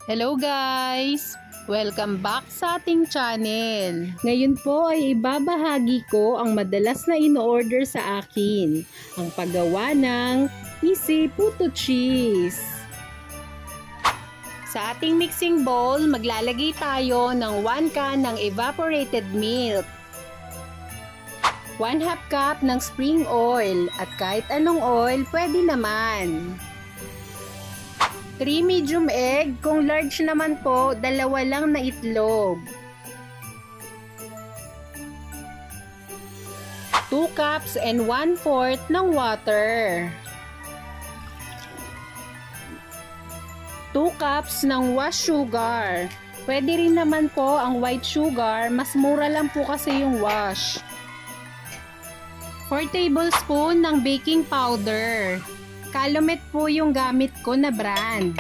Hello guys! Welcome back sa ating channel. Ngayon po ay ibabahagi ko ang madalas na in-order sa akin, ang paggawa ng easy puto cheese. Sa ating mixing bowl, maglalagay tayo ng 1 can ng evaporated milk, 1/2 cup ng spring oil at kahit anong oil pwede naman. 3 medium egg, kung large naman po, 2 lang na itlog. 2 cups and 1/4 ng water. 2 cups ng wash sugar. Pwede rin naman po ang white sugar, mas mura lang po kasi yung wash. 4 tablespoon ng baking powder. Calumet po yung gamit ko na brand.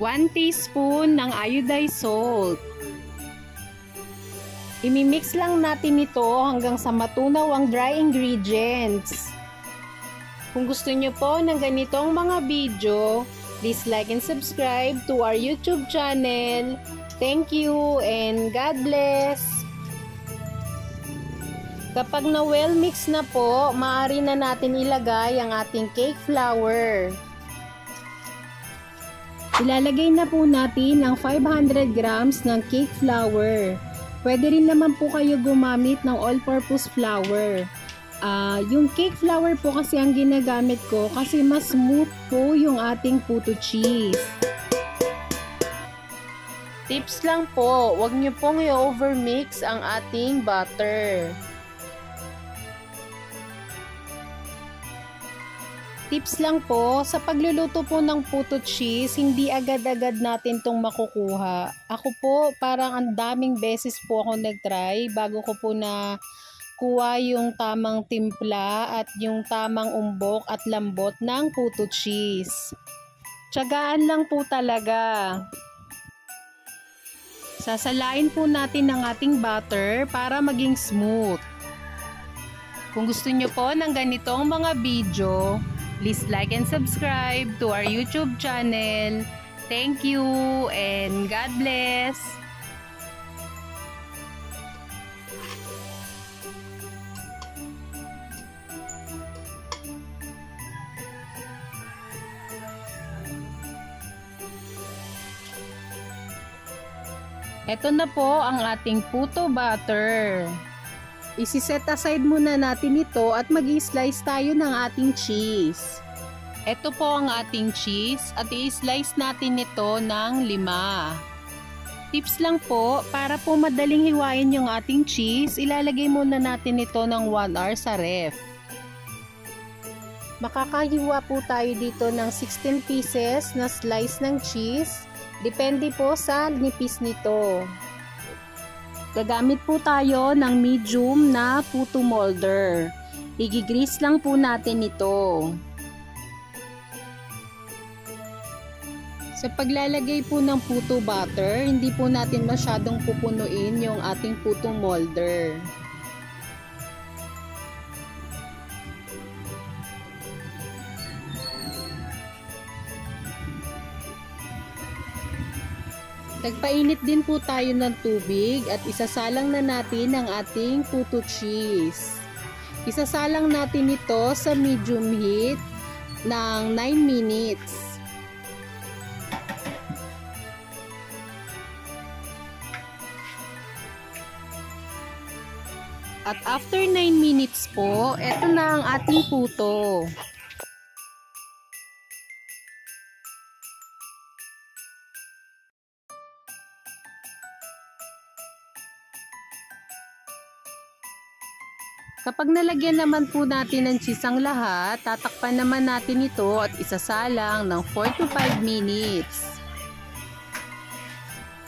1 teaspoon ng iodized salt. Imimix lang natin ito hanggang sa matunaw ang dry ingredients. Kung gusto nyo po ng ganitong mga video, please like and subscribe to our YouTube channel. Thank you and God bless! Kapag na well mix na po, maaari na natin ilagay ang ating cake flour. Ilalagay na po natin ang 500 grams ng cake flour. Pwede rin naman po kayo gumamit ng all-purpose flour. Yung cake flour po kasi ang ginagamit ko kasi mas smooth po yung ating puto cheese. Tips lang po, huwag nyo pong i-overmix ang ating butter. Tips lang po, sa pagluluto po ng puto cheese, hindi agad-agad natin tong makukuha. Ako po, parang ang daming beses po ako nag-try bago ko po na kuha yung tamang timpla at yung tamang umbok at lambot ng puto cheese. Tiyagaan lang po talaga. Sasalain po natin ang ating butter para maging smooth. Kung gusto nyo po ng ganitong mga video, please like and subscribe to our YouTube channel. Thank you and God bless! Ito na po ang ating puto butter. Isi-set aside muna natin ito at mag-i-slice tayo ng ating cheese. Ito po ang ating cheese at i-slice natin ito ng 5. Tips lang po, para po madaling hiwain yung ating cheese, ilalagay muna natin ito ng 1 hour sa ref. Makakahiwa po tayo dito ng 16 pieces na slice ng cheese. Depende po sa nipis nito. Gagamit po tayo ng medium na puto molder. Igigrease lang po natin ito. Sa paglalagay po ng puto butter, hindi po natin masyadong pupunuin yung ating puto molder. Nagpainit din po tayo ng tubig at isasalang na natin ang ating puto cheese. Isasalang natin ito sa medium heat ng 9 minutes. At after 9 minutes po, ito na ang ating puto. Kapag nalagyan naman po natin ng cheese ang lahat, tatakpan naman natin ito at isasalang ng 4 to 5 minutes.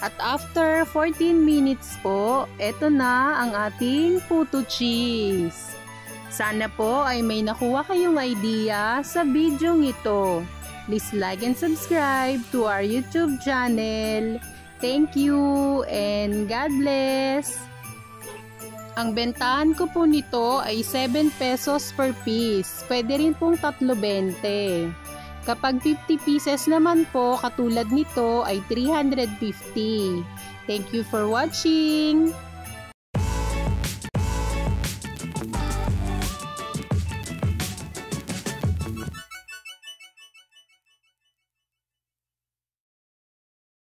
At after 14 minutes po, eto na ang ating puto cheese. Sana po ay may nakuha kayong idea sa video ito. Please like and subscribe to our YouTube channel. Thank you and God bless! Ang bentahan ko po nito ay 7 pesos per piece. Pwede rin pong 3.20. Kapag 50 pieces naman po, katulad nito ay 350. Thank you for watching!